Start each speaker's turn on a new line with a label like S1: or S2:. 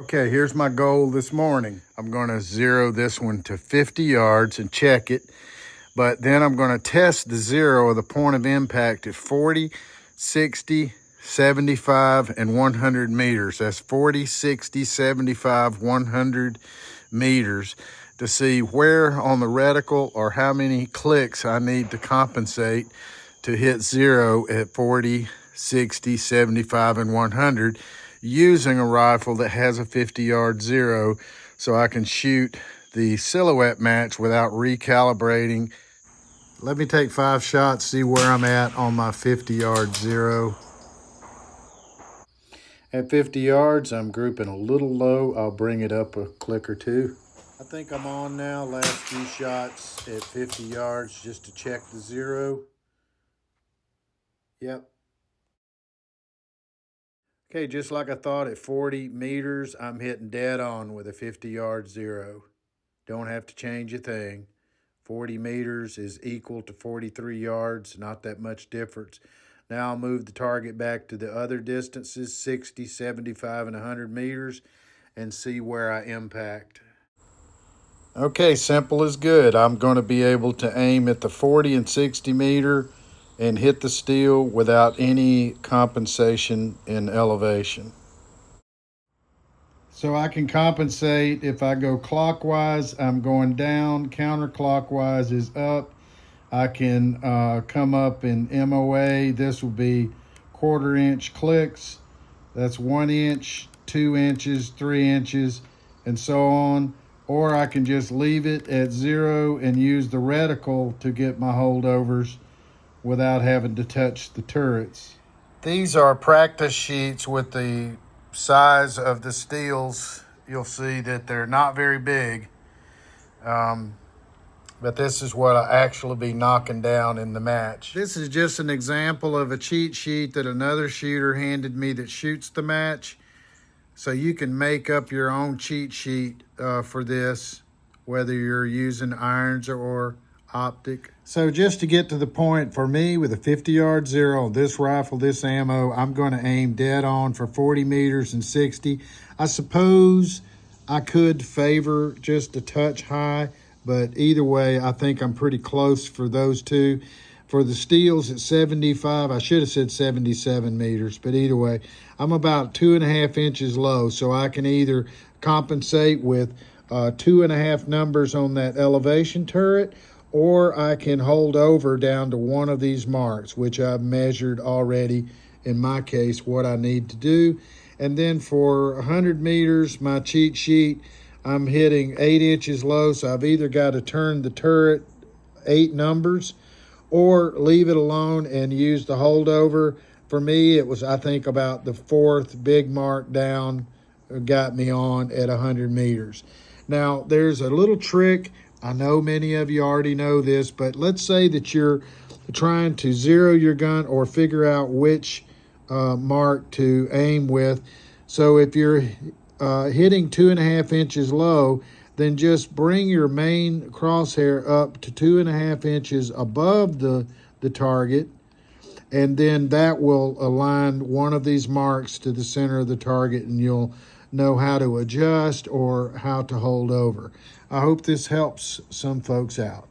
S1: Okay, here's my goal this morning. I'm gonna zero this one to 50 yards and check it, but then I'm gonna test the zero or the point of impact at 40, 60, 75, and 100 meters. That's 40, 60, 75, 100 meters to see where on the reticle or how many clicks I need to compensate to hit zero at 40, 60, 75, and 100 using a rifle that has a 50-yard zero, so I can shoot the silhouette match without recalibrating. Let me take 5 shots, see where I'm at on my 50-yard zero. At 50 yards, I'm grouping a little low. I'll bring it up a click or two. I think I'm on now. Last few shots at 50 yards just to check the zero. Yep. Okay, just like I thought, at 40 meters, I'm hitting dead on with a 50-yard zero. Don't have to change a thing. 40 meters is equal to 43 yards, not that much difference. Now I'll move the target back to the other distances, 60, 75, and 100 meters, and see where I impact. Okay, simple as good. I'm going to be able to aim at the 40 and 60 meter and hit the steel without any compensation in elevation. So I can compensate. If I go clockwise, I'm going down. Counterclockwise is up. I can come up in MOA. This will be 1/4 inch clicks. That's 1 inch, 2 inches, 3 inches, and so on. Or I can just leave it at 0 and use the reticle to get my holdovers without having to touch the turrets. These are practice sheets with the size of the steels. You'll see that they're not very big, but this is what I actually be knocking down in the match. This is just an example of a cheat sheet that another shooter handed me that shoots the match. So you can make up your own cheat sheet for this, whether you're using irons or optic. So just to get to the point, for me with a 50-yard zero, this rifle, this ammo, I'm going to aim dead on for 40 meters and 60. I suppose I could favor just a touch high, but either way, I think I'm pretty close for those two. For the steels at 75, I should have said 77 meters, but either way, I'm about 2.5 inches low, so I can either compensate with 2.5 numbers on that elevation turret, or I can hold over down to one of these marks, which I've measured already, in my case, what I need to do. And then for 100 meters, my cheat sheet, I'm hitting 8 inches low, so I've either got to turn the turret 8 numbers or leave it alone and use the holdover. For me, it was, I think, about the 4th big mark down got me on at 100 meters. Now, there's a little trick. I know many of you already know this, but let's say that you're trying to zero your gun or figure out which mark to aim with. So if you're hitting 2.5 inches low, then just bring your main crosshair up to 2.5 inches above the target, and then that will align one of these marks to the center of the target, and you'll know how to adjust or how to hold over. I hope this helps some folks out.